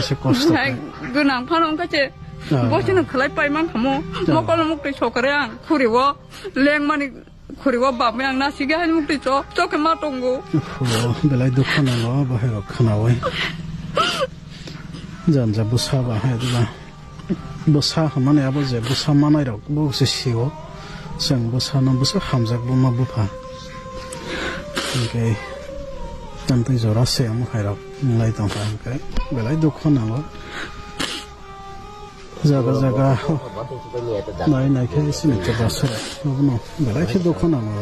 एसे खस्थ' गोनां फानाव काचे बसिनो खलाय पाइमान खामो मकल मुक्ति सकरे आं खुरिवो लें मानि खुरिवो बाबे आं नासिगे हाय मुक्ति चके मा दंगो बेलाय दुखाना ल बाहेराव खोनाबाय जानजा बुसा बाहाय दुबा बुसा हामानायाबो जे बुसा मानायराव बुसे सिगो जों बुसानो बुसा हामजाक बुमा बुफा ओमफ्राय tantai jora se amu khairok nglai tongka angkai belai dukhon alo jaga jaga nai nai khai sini chaba sore abno belai khi dukhon alo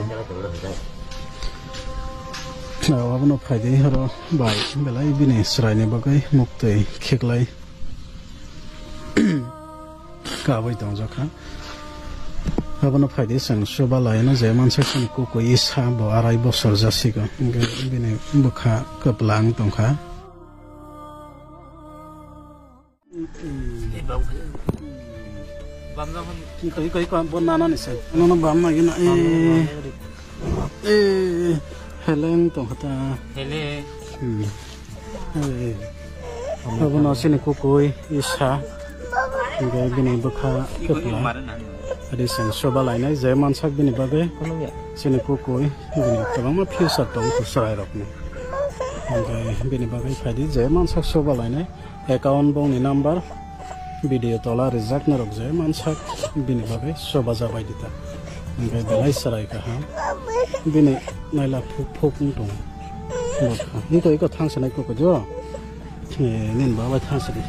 na abno phaide haro bai belai bine sraine bagai muktei kheklai ka bai tongjaka abano phaide sang soba laina je mansa sang ko isa bo arai bosor jasiga bine bukha kaplang tongkha koi bon nana ni sen nono bam na gina heleng tongkha hele abano sini ko isa bine bukha kaplang ada sen soba lainnya zaman sak bini bagai sini kukui bini tabang ma future tong kusarai rokni bini bagai fadi zaman sak soba lainnya account bong ni number video tola reject na rok zaman sak bini bagai soba jabai dita angkai belai sarai kaha bini naila phuk tong ni to iko thang sanai ko jo nin ba thang sadi